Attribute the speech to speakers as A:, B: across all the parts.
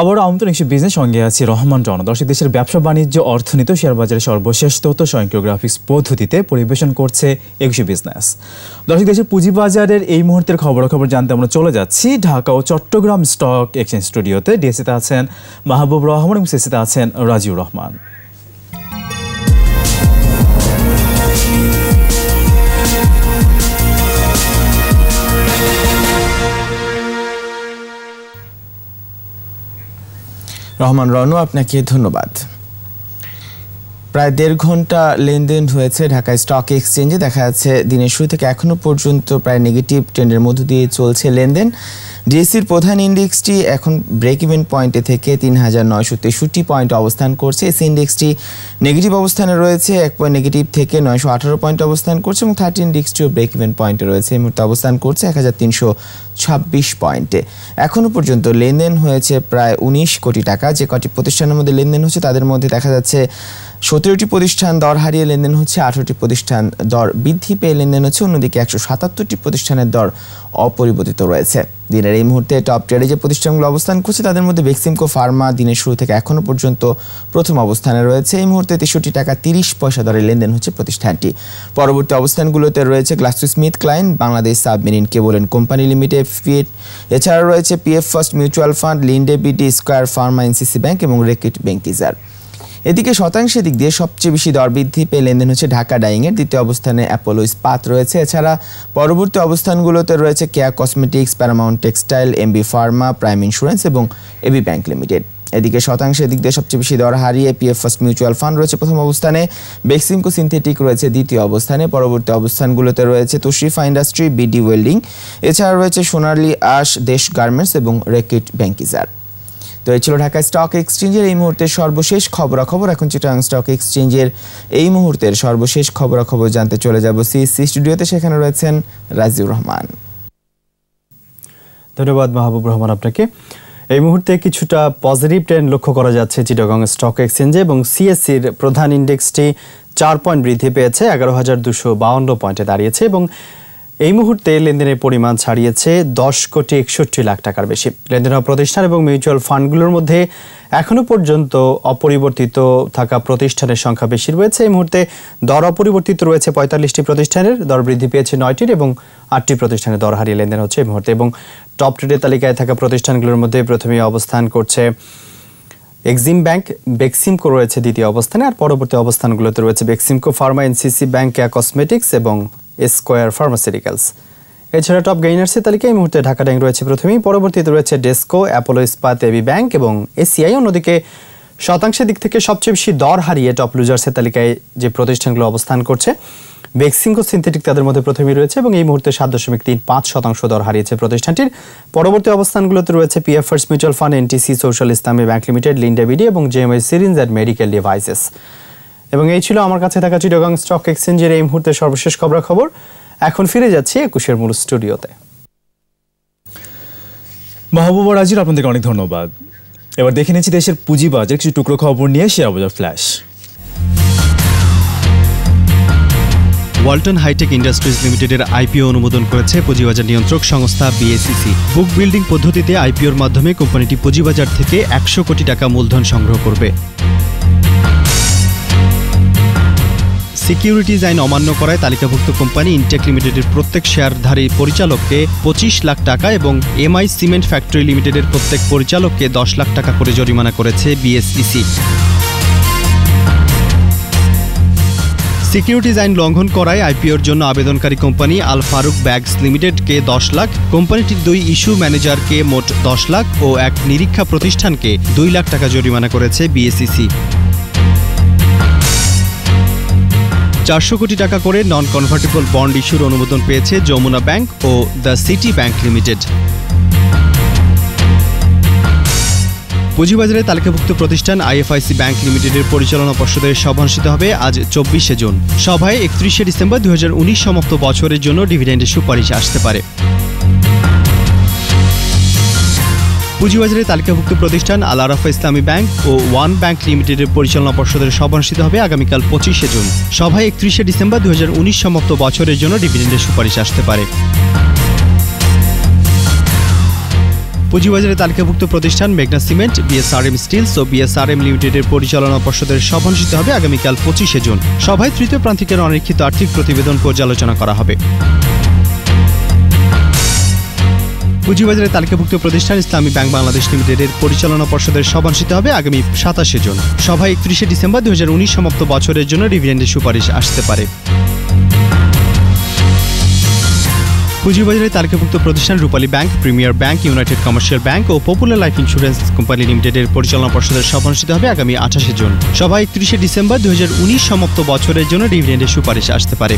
A: আবার আমন্ত্রণ একটি বিজনেস সঙ্গে আছি রহমান রণ। দর্শক, দেশের ব্যবসা বাণিজ্য অর্থনীতি ও শেয়ার বাজারের সর্বশেষ তথ্য স্বয়ংক্রিয় গ্রাফিক্স পদ্ধতিতে পরিবেশন করছে একুশে বিজনেস। দর্শক, দেশের পুঁজিবাজারের এই মুহূর্তের খবরাখবর জানতে আমরা চলে যাচ্ছি ঢাকা ও চট্টগ্রাম স্টক এক্সচেঞ্জ স্টুডিওতে। ডিএসিতে আছেন মাহবুব রহমান এবং সিসিতে আছেন রাজিউর রহমান।
B: রহমান রনু, আপনাকে ধন্যবাদ। প্রায় 1.5 ঘন্টা লেনদেন হয়েছে ঢাকা স্টক এক্সচেঞ্জে। দেখা যাচ্ছে দিনের শুরু থেকে এখনো পর্যন্ত প্রায় নেগেটিভ ট্রেন্ডের মধ্য দিয়ে চলছে লেনদেন। ডিএসসির প্রধান ইন্ডেক্সটি এখন ব্রেক ইভেন পয়েন্টে থেকে ৩,৯৬৩ পয়েন্ট অবস্থান করছে। এসি ইন্ডেক্সটি নেগেটিভ অবস্থানে রয়েছে, 1 পয়েন্ট নেগেটিভ থেকে 918 পয়েন্ট অবস্থান করছে এবং 30 ইন্ডেক্সটিও ব্রেক ইভেন পয়েন্টে রয়েছে। এই মুহূর্তে অবস্থান করছে ১৩২৬ পয়েন্টে। এখনও পর্যন্ত লেনদেন হয়েছে প্রায় ১৯ কোটি টাকা। যে কটি প্রতিষ্ঠানের মধ্যে লেনদেন হচ্ছে তাদের মধ্যে দেখা যাচ্ছে ১৭টি প্রতিষ্ঠান দর হারিয়ে লেনদেন হচ্ছে, 18টি প্রতিষ্ঠান দর বৃদ্ধি পেয়ে লেনদেন হচ্ছে, অন্যদিকে ১৭৭টি প্রতিষ্ঠানের দর অপরিবর্তিত রয়েছে। দিনের এই মুহূর্তে টপ ট্রেডে যে প্রতিষ্ঠানগুলো অবস্থান করছে তাদের মধ্যে বেক্সিমকো ফার্মা দিনের শুরু থেকে এখনও পর্যন্ত প্রথম অবস্থানে রয়েছে। এই মুহূর্তে ৬৩ টাকা ৩০ পয়সা দরে লেনদেন হচ্ছে প্রতিষ্ঠানটি। পরবর্তী অবস্থানগুলোতে রয়েছে GlaxoSmithKline, Bangladesh submarine cable and company limited, ফিট, এছাড়া রয়েছে PF first mutual fund, Linde BD, Square Pharma, NCC bank এবং রেকিট বেংকিজার। এদিকে শতাংশের দিক দিয়ে সবচেয়ে বেশি দর বৃদ্ধি পেয়ে লেনদেন হচ্ছে ঢাকা ডাইংয়ের। দ্বিতীয় অবস্থানে অ্যাপোলো ইস্পাত রয়েছে। এছাড়া পরবর্তী অবস্থানগুলোতে রয়েছে Keya cosmetics, Paramount textile, MB pharma, prime insurance এবং এবি ব্যাংক লিমিটেড। এদিকে শতাংশের দিক দিয়ে সবচেয়ে বেশি দর হারিয়ে পিএফ ফার্স্ট মিউচুয়াল ফান্ড রয়েছে প্রথম অবস্থানে, বেক্সিমকো সিনথেটিক রয়েছে দ্বিতীয় অবস্থানে। পরবর্তী অবস্থানগুলোতে রয়েছে তশরিফা ইন্ডাস্ট্রি, বিডি ওয়েল্ডিং, এছাড়া রয়েছে সোনালী আশ, দেশ গার্মেন্টস এবং রেকিট বেংকিজার। তো এই ছিল ঢাকা স্টক এক্সচেঞ্জের এই মুহূর্তের সর্বশেষ খবরাখবর। এখন চিটাগাং স্টক এক্সচেঞ্জের এই মুহূর্তের সর্বশেষ খবরাখবর জানতে চলে যাব সিএসসি স্টুডিওতে। সেখানে রয়েছেন রাজিউর রহমান।
A: ধন্যবাদ মাহবুব রহমান আপনাকে। এই মুহূর্তে কিছুটা পজিটিভ ট্রেন্ড লক্ষ্য করা যাচ্ছে চিটাগাং স্টক এক্সচেঞ্জে এবং সিএসসির প্রধান ইন্ডেক্সটি 4 পয়েন্ট বৃদ্ধি পেয়েছে, ১১,২৫২ পয়েন্টে দাঁড়িয়েছে এবং এই মুহূর্তে লেনদেনের পরিমাণ ছাড়িয়েছে 10,61,00,০০০ টাকার বেশি। লেনদেন হওয়া প্রতিষ্ঠান এবং মিউচুয়াল ফান্ডগুলোর মধ্যে এখনও পর্যন্ত অপরিবর্তিত থাকা প্রতিষ্ঠানের সংখ্যা বেশি রয়েছে। এই মুহূর্তে দর অপরিবর্তিত রয়েছে ৪৫টি প্রতিষ্ঠানের, দর বৃদ্ধি পেয়েছে 9টির এবং 8টি প্রতিষ্ঠানের দর হারিয়ে লেনদেন হচ্ছে এই মুহূর্তে। এবং টপ ট্রেডের তালিকায় থাকা প্রতিষ্ঠানগুলোর মধ্যে প্রথমেই অবস্থান করছে এক্সিম ব্যাংক, বেক্সিমকো রয়েছে দ্বিতীয় অবস্থানে, আর পরবর্তী অবস্থানগুলোতে রয়েছে বেক্সিমকো ফার্মা, এনসিসি ব্যাংক, কেয়া কসমেটিক্স এবং স্কয়ার ফার্মাসিউটিক্যালস। এছাড়া টপ গেইনার্সের তালিকায় এই মুহূর্তে ঢাকা ডাইং রয়েছে প্রথমেই, পরবর্তীতে রয়েছে ডেসকো, অ্যাপোলো ইস্পাত, এবি ব্যাংক এবং এসিআই। অন্যদিকে শতাংশের দিক থেকে সবচেয়ে বেশি দর হারিয়ে টপ লুজার্সের তালিকায় যে প্রতিষ্ঠানগুলো অবস্থান করছে, বেক্সিমকো সিনথেটিক তাদের মধ্যে প্রথমেই রয়েছে এবং এই মুহূর্তে 7.35% দর হারিয়েছে প্রতিষ্ঠানটির। পরবর্তী অবস্থানগুলোতে রয়েছে PF first mutual fund, NTC social ইসলামী ব্যাংক লিমিটেড, লিন্ডে বিডি এবং JMI syringe and medical devices. এবং এই ছিল আমার কাছে থাকা চিটাগাং স্টক এক্সচেঞ্জের এই মুহূর্তে সর্বশেষ খবরাখবর। এখন ফিরে যাচ্ছি ২১-এর মূল স্টুডিওতে। মাহবুব ও রাজির, আপনাদেরকে অনেক ধন্যবাদ। এবার দেখে নিচ্ছি দেশের পুঁজিবাজার কিছু টুকরো খবর নিয়ে শেয়ার বাজার ফ্ল্যাশ।
C: ওয়ালটন হাইটেক ইন্ডাস্ট্রিজ লিমিটেডের আইপিও অনুমোদন করেছে পুঁজিবাজার নিয়ন্ত্রক সংস্থা বিএসইসি। বুক বিল্ডিং পদ্ধতিতে আইপিওর মাধ্যমে কোম্পানিটি পুঁজিবাজার থেকে ১০০ কোটি টাকা মূলধন সংগ্রহ করবে। সিকিউরিটিজ আইন অমান্য করায় তালিকাভুক্ত কোম্পানি ইনটেক লিমিটেডের প্রত্যেক শেয়ারধারী পরিচালককে ২৫ লাখ টাকা এবং এমআই সিমেন্ট ফ্যাক্টরি লিমিটেডের প্রত্যেক পরিচালককে ১০ লাখ টাকা করে জরিমানা করেছে বিএসইসি। সিকিউরিটিজ আইন লঙ্ঘন করায় আইপিওর জন্য আবেদনকারী কোম্পানি আল ফারুক ব্যাগস লিমিটেডকে ১০ লাখ, কোম্পানিটির ২ ইস্যু ম্যানেজারকে মোট ১০ লাখ ও এক নিরীক্ষা প্রতিষ্ঠানকে ২ লাখ টাকা জরিমানা করেছে বিএসইসি। ৪০০ কোটি টাকা করে নন কনভার্টেবল বন্ড ইস্যুর অনুমোদন পেয়েছে যমুনা ব্যাংক ও দ্য সিটি ব্যাংক লিমিটেড। পুঁজিবাজারে তালিকাভুক্ত প্রতিষ্ঠান আইএফআইসি ব্যাংক লিমিটেডের পরিচালনা পর্ষদের সভা অনুষ্ঠিত হবে আজ ২৪শে জুন। সভায় ৩১শে ডিসেম্বর ২০১৯ সমাপ্ত বছরের জন্য ডিভিডেন্ডের সুপারিশ আসতে পারে। পুঁজিবাজারে তালিকাভুক্ত প্রতিষ্ঠান আল আরাফা ইসলামী ব্যাংক ও ওয়ান ব্যাংক লিমিটেডের পরিচালনা পর্ষদের সভা অনুষ্ঠিত হবে আগামীকাল ২৫শে জুন। সভায় ৩১শে ডিসেম্বর ২০১৯ সমাপ্ত বছরের জন্য ডিভিডেন্ডের সুপারিশ আসতে পারে। পুঁজিবাজারে তালিকাভুক্ত প্রতিষ্ঠান মেঘনা সিমেন্ট, বিএসআরএম স্টিলস ও বিএসআরএম লিমিটেডের পরিচালনা পর্ষদের সভা অনুষ্ঠিত হবে আগামীকাল 25শে জুন। সভায় তৃতীয় প্রান্তিকের অনিরীক্ষিত আর্থিক প্রতিবেদন পর্যালোচনা করা হবে। পুঁজিবাজারে তালিকাভুক্ত প্রতিষ্ঠান ইসলামী ব্যাংক বাংলাদেশ লিমিটেডের পরিচালনা পর্ষদের সভা অনুষ্ঠিত হবে আগামী 27শে জুন। সভায় 31শে ডিসেম্বর 2019 সমাপ্ত বছরের জন্য ডিভিডেন্ডের সুপারিশ আসতে পারে। পুঁজিবাজারে তালিকাভুক্ত প্রতিষ্ঠান Rupali bank, premier bank, United commercial bank ও পপুলার লাইফ ইন্স্যুরেন্স কোম্পানি লিমিটেডের পরিচালনা পর্ষদের সভা অনুষ্ঠিত হবে আগামী 28শে জুন। সভায় 31শে ডিসেম্বর 2019 সমাপ্ত বছরের জন্য ডিভিডেন্ডের সুপারিশ আসতে পারে।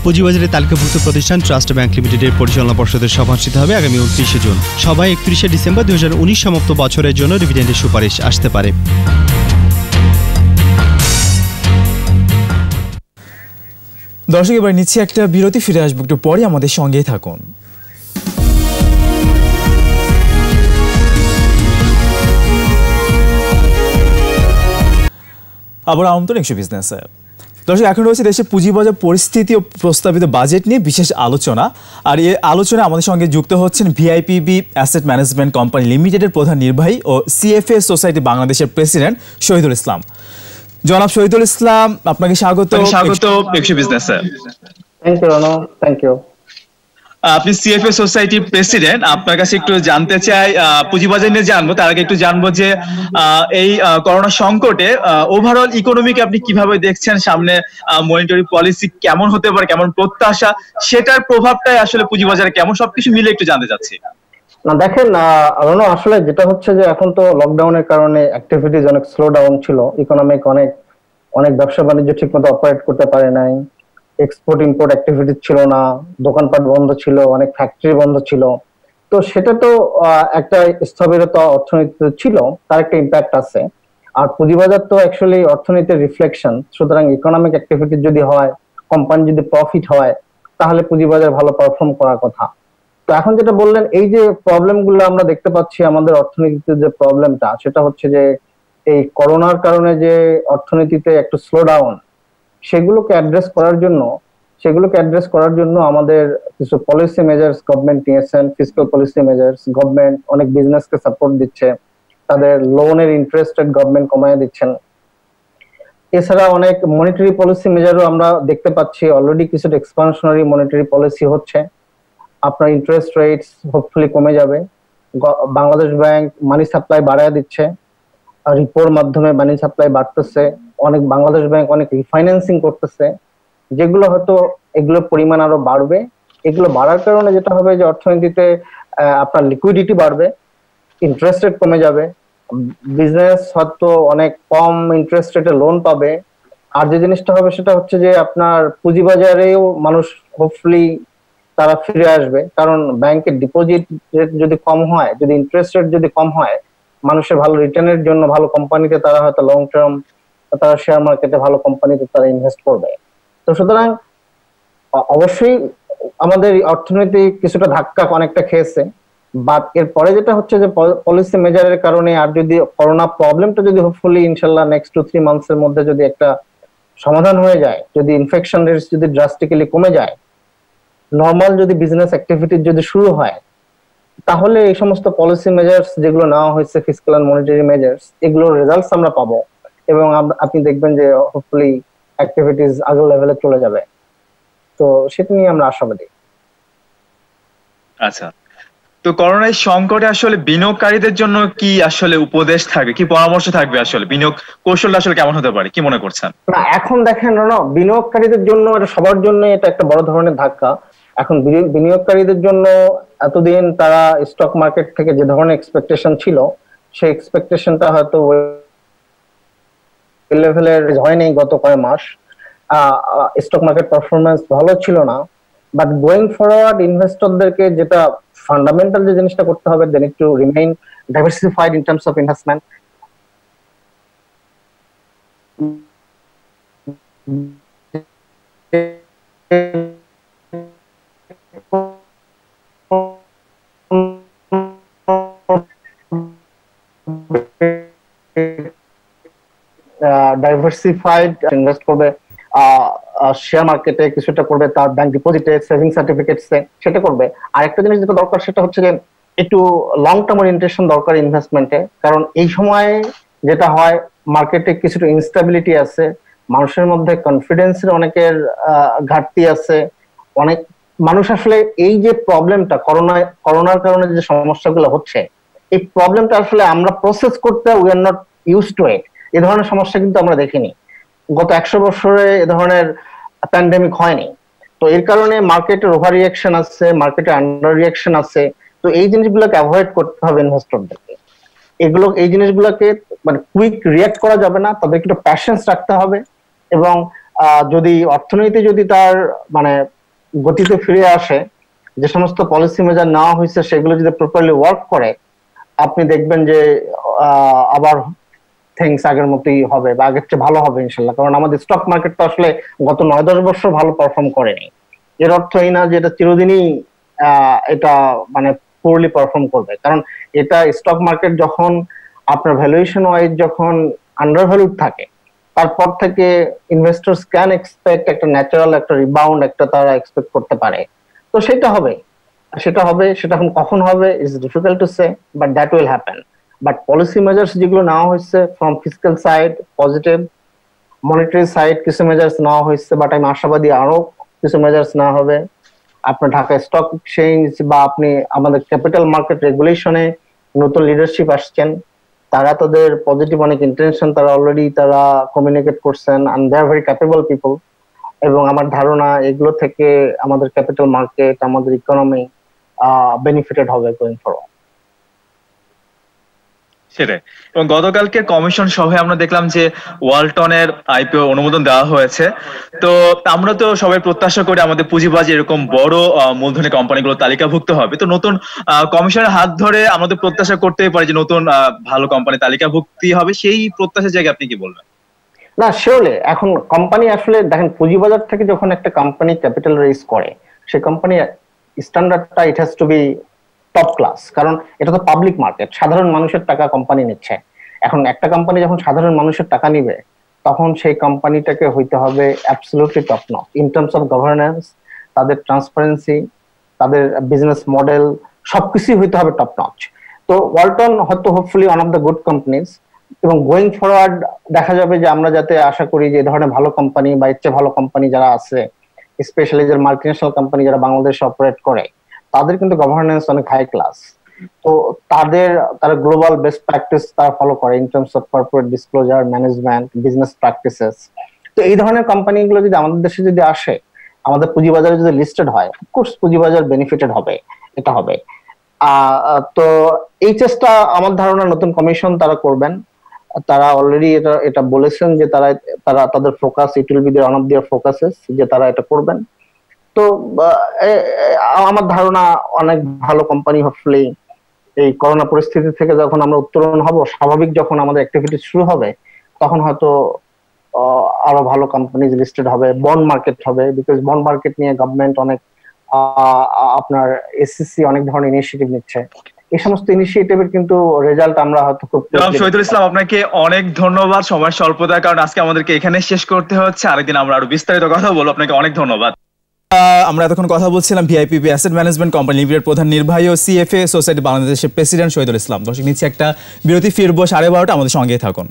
C: পুঁজিবাজারে তালিকাভুক্ত প্রতিষ্ঠান ট্রাস্ট ব্যাংক লিমিটেডের পরিচালনা পর্ষদের সভা অনুষ্ঠিত হবে আগামী 29শে জুন। সভায় 31শে ডিসেম্বর 2019 সমাপ্ত বছরের জন্য ডিভিডেন্ডের সুপারিশ আসতে পারে।
D: দর্শক, এবার নিচ্ছি একটা বিরতি, ফিরে আসবো একটু পরে, আমাদের সঙ্গেই থাকুন। আবার আমন্ত্রণ ইস্যু বিজনেসে। দর্শক, এখন রয়েছে দেশের পুঁজিবাজার পরিস্থিতি ও প্রস্তাবিত বাজেট নিয়ে বিশেষ আলোচনা। আর এই আলোচনায় আমাদের সঙ্গে যুক্ত হচ্ছেন ভিআইপিবি অ্যাসেট ম্যানেজমেন্ট কোম্পানি লিমিটেডের প্রধান নির্বাহী ও সিএফএ সোসাইটি বাংলাদেশের প্রেসিডেন্ট শহীদুল ইসলাম। জনাব শহীদুল ইসলাম, আপনাকে স্বাগত ইস্যু বিজনেসে।
E: Thank you Rana, thank you.
F: আপনি সিএফএ সোসাইটির প্রেসিডেন্ট, আপনার কাছে একটু জানতে চাই, পুঁজিবাজার নিয়ে জানবো, তার আগে একটু জানবো যে এই করোনা সংকটে ওভারঅল ইকোনমিকে আপনি কিভাবে দেখছেন, সামনে মনিটারি পলিসি কেমন হতে পারে, কেমন প্রত্যাশা, সেটার প্রভাবটাই আসলে পুঁজিবাজারে কেমন, সবকিছু মিলে একটু জানতে চাচ্ছি।
E: না দেখেন রানা, আসলে যেটা হচ্ছে যে এখন তো লকডাউনের কারণে অ্যাক্টিভিটিজ অনেক স্লো ডাউন ছিল, ইকোনমিক অনেক ব্যবসা বাণিজ্য ঠিক মতো অপারেট করতে পারে নাই, এক্সপোর্ট ইম্পোর্ট অ্যাক্টিভিটি ছিল না, দোকানপাট বন্ধ ছিল, অনেক ফ্যাক্টরি বন্ধ ছিল। তো সেটা তো একটা স্থবিরতা অর্থনীতিতে ছিল, তার একটা ইম্প্যাক্ট আছে। আর পুঁজিবাজার তো অ্যাকচুয়ালি অর্থনীতির রিফ্লেকশন, সুতরাং ইকোনমিক অ্যাক্টিভিটি যদি হয়, কোম্পানি যদি প্রফিট হয়, তাহলে পুঁজিবাজার ভালো পারফর্ম করার কথা। তো এখন যেটা বললেন, এই যে প্রবলেমগুলো আমরা দেখতে পাচ্ছি আমাদের অর্থনীতিতে, যে প্রবলেমটা সেটা হচ্ছে যে এই করোনার কারণে যে অর্থনীতিতে একটু স্লো ডাউন, সেগুলোকে অ্যাড্রেস করার জন্য আমাদের কিছু পলিসি মেজার্স গভর্নমেন্ট নিয়েছেন। ফিসক্যাল পলিসি মেজার্স, গভর্নমেন্ট অনেক বিজনেসকে সাপোর্ট দিচ্ছে, তাদের লোনের ইন্টারেস্ট রেট গভর্নমেন্ট কমায় দিচ্ছেন। এছাড়া অনেক মনিটারি পলিসি মেজারও আমরা দেখতে পাচ্ছি, অলরেডি কিছুটা এক্সপানশনারি মনিটারি পলিসি হচ্ছে। আপনার ইন্টারেস্ট রেটস হোপফুলি কমে যাবে। বাংলাদেশ ব্যাংক মানি সাপ্লাই বাড়ায় দিচ্ছে, রিপোর মাধ্যমে মানি সাপ্লাই বাড়তেছে। অনেক বাংলাদেশ ব্যাংক অনেক রিফাইন্যান্সিং করতেছে, যেগুলো হয়তো এগুলোর পরিমাণ আরো বাড়বে। এগুলো বাড়ার কারণে যেটা হবে যে অর্থনীতিতে আপনার লিকুইডিটি বাড়বে, ইন্টারেস্ট রেট কমে যাবে, বিজনেস হয়তো অনেক কম ইন্টারেস্ট রেটে লোন পাবে। আর যে জিনিসটা হবে সেটা হচ্ছে যে আপনার পুঁজিবাজারেও মানুষ হোপফুলি তারা ফিরে আসবে, কারণ ব্যাংকের ডিপোজিট রেট যদি কম হয়, যদি ইন্টারেস্ট রেট যদি কম হয়, মানুষের ভালো রিটার্নের জন্য ভালো কোম্পানিতে তারা হয়তো লং টার্ম, তারা শেয়ার মার্কেটে ভালো কোম্পানিতে তারা ইনভেস্ট করবে। তো সুতরাং অবশ্যই আমাদের অর্থনীতি কিছুটা ধাক্কা অনেকটা খেয়েছে, বাট এরপরে যেটা হচ্ছে যে পলিসি মেজারের কারণে, আর যদি করোনা প্রবলেমটা যদি হোপফুলি ইনশাল্লাহ নেক্সট 2-3 মান্থস এর মধ্যে যদি একটা সমাধান হয়ে যায়, যদি ইনফেকশন রেটস যদি ড্রাস্টিক্যালি কমে যায়, নর্মাল যদি বিজনেস অ্যাক্টিভিটি যদি শুরু হয়, তাহলে এই সমস্ত পলিসি মেজার্স যেগুলো নেওয়া হয়েছে, ফিসক্যাল এন্ড মনিটারি মেজার্স, এগুলোর রেজাল্টস আমরা পাবো এবং আপনি দেখবেন যে হোপফুলি অ্যাক্টিভিটিস আগের লেভেলে চলে যাবে। তো সেটা নিয়ে আমরা আশাবাদী।
F: আচ্ছা, তো করোনার সংকটে আসলে বিনিয়োগকারীদের জন্য কি আসলে উপদেশ থাকবে, কি পরামর্শ থাকবে, আসলে বিনিয়োগ কৌশলটা আসলে কেমন হতে পারে, কি মনে করছেন?
E: না, এখন দেখেন না, বিনিয়োগকারীদের জন্য এটা সবার জন্য এটা একটা বড় ধরনের ধাক্কা। এখন বিনিয়োগকারীদের জন্য এতদিন তারা স্টক মার্কেট থেকে যে ধরনের এক্সপেকটেশন ছিল, সেই এক্সপেকটেশনটা হয়তো ওই লেভেলের হয়নি গত কয়েক মাস। স্টক মার্কেট পারফরমেন্স ভালো ছিল না, বাট গোয়িং ফরওয়ার্ড ইনভেস্টরদেরকে যেটা ফান্ডামেন্টাল যে জিনিসটা করতে হবে, they need to remain diversified in terms of investment. Diversified invest করবে, শেয়ার মার্কেটে, কিছুটা করবে তার ব্যাংক ডিপোজিটে, সেভিং সার্টিফিকেটসে, সেটা করবে। আর একটা জিনিস যেটা দরকার সেটা হচ্ছে যে একটু লং টার্ম ওরিয়েন্টেশন দরকার ইনভেস্টমেন্টে, কারণ এই সময়ে যেটা হয় মার্কেটে কিছুটা ইনস্টেবিলিটি আছে, মানুষের মধ্যে কনফিডেন্সের অনেকের ঘাটতি আছে, অনেক মানুষ আসলে এই যে প্রবলেমটা করোনার কারণে যে সমস্যাগুলো হচ্ছে, এই প্রবলেমটা আসলে আমরা প্রসেস করতে we are not use to it. এই ধরনের সমস্যা কিন্তু আমরা দেখিনি গত 100 বছরে, এ ধরনের প্যান্ডেমিক হয়নি। তো এর কারণে মার্কেটের ওভার রিয়াকশন আছে, মার্কেটে আন্ডার রিয়াকশন আছে। তো এই জিনিসগুলোকে অ্যাভয়েড করতে হবে ইনভেস্টরদেরকে। এই জিনিসগুলোকে মানে কুইক রিয়াক্ট করা যাবে না, তবে একটু প্যাশেন্স রাখতে হবে। এবং যদি অর্থনীতি যদি তার মানে গতিতে ফিরে আসে, যে সমস্ত পলিসি মেজার নেওয়া হয়েছে সেগুলো যদি প্রপারলি ওয়ার্ক করে, আপনি দেখবেন যে আবার থিংস আগের মতোই হবে বা আগের চেয়ে ভালো হবে ইনশাল্লাহ। কারণ আমাদের স্টক মার্কেট তো আসলে গত 9-10 বছর ভালো পারফর্ম করেনি। এর অর্থ এই না যে এটা চিরদিনই এটা মানে পোরলি পারফর্ম করবে, কারণ এটা স্টক মার্কেট যখন আপনার ভ্যালুয়েশন ওয়াইজ যখন আন্ডার ভ্যালুড থাকে, তারপর থেকে ইনভেস্টরস ক্যান এক্সপেক্ট একটা ন্যাচারাল একটা রিবাউন্ড একটা তারা এক্সপেক্ট করতে পারে। তো সেটা হবে, সেটা এখন কখন হবে is difficult to say, but that will happen. But policy measures যেগুলো নেওয়া হয়েছে from fiscal side positive, monetary side কিছু মেজার্স নেওয়া হয়েছে, বাট আমি আশাবাদী আরো কিছু মেজার্স নেওয়া হবে। আপনার ঢাকা স্টক এক্সচেঞ্জ বা আপনি আমাদের ক্যাপিটাল মার্কেট রেগুলেশনে নতুন লিডারশিপ আসছেন, তারা তাদের পজিটিভ অনেক ইন্টেনশন তারা অলরেডি তারা কমিউনিকেট করছেন, and they are very capable people. এবং আমার ধারণা এগুলো থেকে আমাদের ক্যাপিটাল মার্কেট, আমাদের ইকোনমি বেনিফিটেড হবে গোয়িং ফরওয়ার্ড।
F: সেটাই। এবং গতকালকে কমিশন সভায় আমরা দেখলাম যে ওয়ালটনের আইপিও অনুমোদন দেওয়া হয়েছে। তো আমরা তো সবাই প্রত্যাশা করি আমাদের পুঁজিবাজারে এরকম বড় মূলধনী কোম্পানিগুলো তালিকাভুক্ত হবে। তো নতুন কমিশনের হাত ধরে আমাদের প্রত্যাশা করতেই পারি যে নতুন ভালো কোম্পানি তালিকাভুক্তি হবে, সেই প্রত্যাশার জায়গায় আপনি কি বলবেন?
E: না, শিওরলি এখন কোম্পানি আসলে দেখেন পুঁজিবাজার থেকে যখন একটা কোম্পানি ক্যাপিটাল রেজ করে, সেই কোম্পানি স্ট্যান্ডার্ডটা it has to be top class, কারণ এটা তো পাবলিক মার্কেট, সাধারণ মানুষের টাকা কোম্পানি নিচ্ছে। এখন একটা কোম্পানি যখন সাধারণ মানুষের টাকা নিবে, তখন সেই কোম্পানিটাকে হইতে হবে absolutely top notch in terms of governance, তাদের ট্রান্সপারেন্সি, তাদের বিজনেস মডেল, সবকিছুই হইতে হবে টপ নচ। তো ওয়ালটন হয়তো hopefully one of the good companies, এবং গোয়িং ফরওয়ার্ড দেখা যাবে যে আমরা যাতে আশা করি যে এই ধরনের ভালো কোম্পানি বা এর চেয়ে ভালো কোম্পানি যারা আছে, স্পেশালি যারা মাল্টিন্যাশনাল কোম্পানি যারা বাংলাদেশে অপারেট করে, তাদের কিন্তু গভর্নেন্স অনেক হাই ক্লাস। তো তারা গ্লোবাল বেস্ট প্র্যাকটিস তারা ফলো করে in terms of corporate disclosure, management, business practices. তো এই ধরনের কোম্পানিগুলো যদি আমাদের দেশে যদি আসে, আমাদের পুঁজিবাজারে যদি লিস্টেড হয়, অফকোর্স পুঁজিবাজার বেনিফিটেড হবে, এটা হবে। তো এই চেষ্টা আমার ধারণা নতুন কমিশন তারা করবেন। তারা অলরেডি এটা বলেছেন যে তারা তাদের focus, it will be one of their focuses, যে তারা এটা করবেন। তো আমার ধারণা অনেক ভালো কোম্পানি হোপফুলি এই করোনা পরিস্থিতি থেকে যখন আমরা উত্তরণ হব, স্বাভাবিক যখন আমাদের অ্যাক্টিভিটি শুরু হবে, তখন হয়তো আরো ভালো কোম্পানি লিস্টেড হবে, বন্ড মার্কেট হবে, বিকজ বন্ড মার্কেট নিয়ে গভর্নমেন্ট অনেক আপনার এসসিসি অনেক ধরনের ইনিশিয়েটিভ নিচ্ছে। এই সমস্ত ইনিশিয়েটিভের কিন্তু রেজাল্ট আমরা হয়তো খুব।
F: শহীদুল ইসলাম, আপনাকে অনেক ধন্যবাদ। সময় স্বল্পতার কারণে আজকে আমাদেরকে এখানে শেষ করতে হচ্ছে, আরেকদিন আমরা আরো বিস্তারিত কথা বলবো। আপনাকে অনেক ধন্যবাদ।
D: আমরা এতক্ষণ কথা বলছিলাম ভিআইপিবি অ্যাসেট ম্যানেজমেন্ট কোম্পানি লিমিটেড প্রধান নির্বাহী ও সিএফএ সোসাইটি বাংলাদেশের প্রেসিডেন্ট শহীদুল ইসলাম। দর্শক নিচ্ছে একটা বিরতি, ফিরবো 12:30, আমাদের সঙ্গেই থাকুন।